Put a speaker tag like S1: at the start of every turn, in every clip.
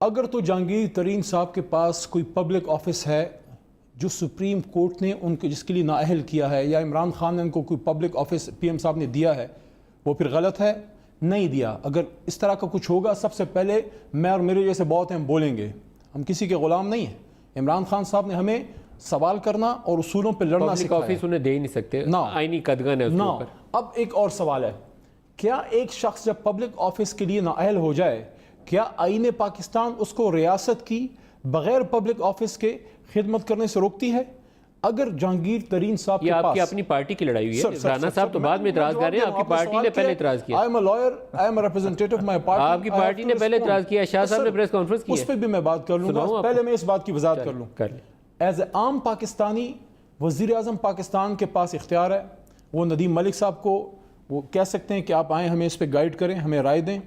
S1: اگر تو جہانگیر ترین صاحب کے پاس کوئی پبلک آفس ہے جو سپریم کورٹ نے ان کو جس کے لیے نااہل کیا ہے، یا عمران خان نے ان کو کوئی پبلک آفس پی ایم صاحب نے دیا ہے، وہ پھر غلط ہے؟ نہیں دیا۔ اگر اس طرح کا کچھ ہوگا، سب سے پہلے میں اور میرے جیسے بہت ہیں ہم بولیں گے، ہم کسی کے غلام نہیں ہیں۔ عمران خان صاحب نے ہمیں سوال کرنا اور اصولوں پہ لڑنا سکھایا۔
S2: پبلک آفس انہیں دے ہی نہیں سکتے، آئینی قدغن ہے اس کے اوپر۔
S1: اب ایک اور سوال ہے، کیا ایک شخص جب پبلک آفس کے لیے نااہل ہو جائے، کیا آئین پاکستان اس کو ریاست کی بغیر پبلک آفس کے خدمت کرنے سے روکتی ہے؟ اگر جہانگیر ترین صاحب کے پاس،
S2: یہ آپ کی اپنی پارٹی کی لڑائی ہوئی ہے، رانا صاحب تو بعد میں اعتراض کر رہے ہیں، آپ کی پارٹی نے پہلے اعتراض کیا۔
S1: I am a lawyer, I am a representative of my party.
S2: آپ کی پارٹی نے پہلے اعتراض کیا، شاہ صاحب نے پریس کانفرنس کی ہے،
S1: اس پہ بھی میں بات کر لوں گا، پہلے میں اس بات کی وضاحت کر لوں۔ ایز اے عام پاکستانی، وزیر اعظم پاکستان کے پاس اختیار ہے، وہ ندیم ملک صاحب کو وہ کہہ سکتے ہیں کہ آپ آئیں ہمیں اس پہ گائیڈ کریں، ہمیں رائے دیں۔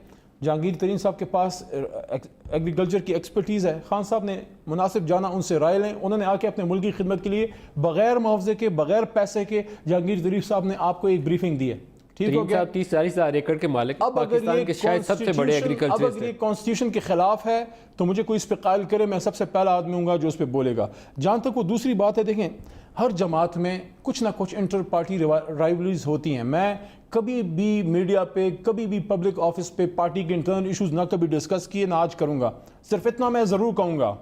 S1: جہانگیر ترین صاحب کے پاس ایگریکلچر کی ایکسپرٹیز ہے، خان صاحب نے مناسب جانا، ان سے رائے لیں۔ انہوں نے آ کے اپنے ملک کی خدمت کے لیے بغیر معاوضے کے، بغیر پیسے کے، جہانگیر ترین صاحب نے آپ کو ایک بریفنگ دی ہے۔ ٹھیک ہو گیا؟
S2: 30-40 ہزار ایکڑ کے مالک، پاکستان کے شاید سب سے بڑے ایگریکلچر۔
S1: اب اگر یہ کانسٹیٹیوشن کے خلاف ہے تو مجھے کوئی اس پہ قائل کرے، میں سب سے پہلا آدمی ہوں گا جو اس پہ بولے گا۔ جہاں تک وہ دوسری بات ہے، دیکھیں ہر جماعت میں کچھ نہ کچھ انٹر پارٹی رائیولریز ہوتی ہیں۔ میں کبھی بھی میڈیا پہ، کبھی بھی پبلک آفس پہ پارٹی کے انٹرنل ایشوز نہ کبھی ڈسکس کیے، نہ آج کروں گا۔ صرف اتنا میں ضرور کہوں گا،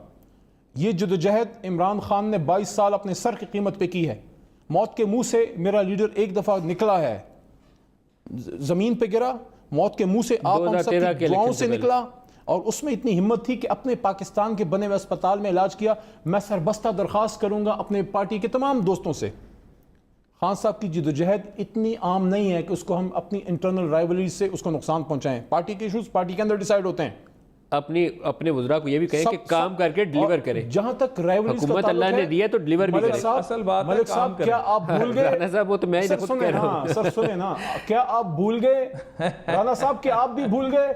S1: یہ جدوجہد عمران خان نے 22 سال اپنے سر کی قیمت پہ کی ہے۔ موت کے منہ سے میرا لیڈر ایک دفعہ نکلا ہے، زمین پہ گرا، موت کے منہ سے، آپ ہم سب کی دعاؤں سے نکلا، اور اس میں اتنی ہمت تھی کہ اپنے پاکستان کے بنے ہوئے اسپتال میں علاج کیا۔ میں سربستہ درخواست کروں گا اپنے پارٹی کے تمام دوستوں سے، خان صاحب کی جدوجہد اتنی عام نہیں ہے کہ اس کو ہم اپنی انٹرنل رائیولری سے اس کو نقصان پہنچائیں۔ پارٹی کے ایشوز پارٹی کے اندر ڈیسائیڈ ہوتے ہیں۔
S2: اپنے وزراء کو یہ بھی کہیں کہ کام کر کے ڈیلیور کرے۔
S1: جہاں تک رائیولریز کا
S2: حکومت اللہ نے دیا تو ڈیلیور بھی کرے۔
S3: اصل بات ہے
S1: ملک صاحب، کیا آپ بھول گئے؟
S2: رانا صاحب وہ تو میں ہی خود کہہ رہا ہوں۔
S1: سر سنیں نا، کیا آپ بھول گئے رانا صاحب، کہ آپ بھی بھول گئے؟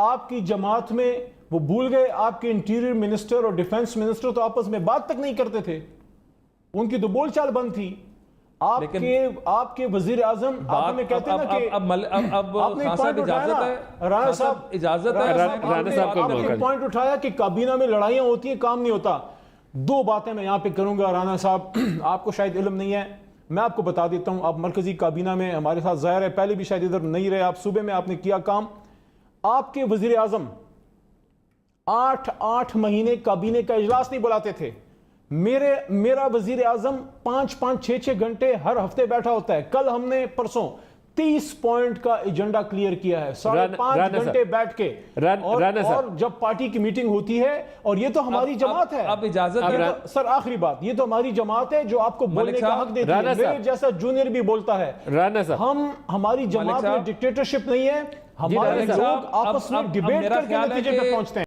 S1: آپ کی جماعت میں وہ بھول گئے، آپ کے انٹیریئر منسٹر اور ڈیفنس منسٹر تو آپس میں بات تک نہیں کرتے تھے، ان کی تو بول چال بند تھی۔ آپ کے وزیر اعظم، آپ ہمیں کہتے ہیں نا کہ
S3: اب خان صاحب اجازت ہے،
S1: رانا صاحب
S3: اجازت ہے،
S2: رانا صاحب کو
S1: آپ نے پوائنٹ اٹھایا کہ کابینہ میں لڑائیاں ہوتی ہیں، کام نہیں ہوتا۔ دو باتیں میں یہاں پہ کروں گا رانا صاحب، آپ کو شاید علم نہیں ہے، میں آپ کو بتا دیتا ہوں۔ آپ مرکزی کابینہ میں ہمارے ساتھ ظاہر ہے، پہلے بھی شاید ادھر نہیں رہے، آپ صوبے میں آپ نے کیا کام۔ آپ کے وزیر اعظم 8 مہینے کابینہ کا اجلاس نہیں بلاتے تھے۔ میرا وزیر اعظم 5-6 گھنٹے ہر ہفتے بیٹھا ہوتا ہے۔ کل ہم نے پرسوں 30 پوائنٹ کا ایجنڈا کلیئر کیا ہے، 5.5 گھنٹے بیٹھ کے، اور جب پارٹی کی میٹنگ ہوتی ہے، اور یہ تو ہماری جماعت ہے۔
S3: اب اجازت ہے
S1: سر، آخری بات، یہ تو ہماری جماعت ہے جو آپ کو بولنے کا حق دیتی ہے، میرے جیسا جونیئر بھی بولتا ہے۔ ہماری جماعت میں ڈکٹیٹرشپ نہیں ہے، ہمارے لوگ آپس میں ڈیبیٹ کر کے نتیجے پہ پہنچتے ہیں۔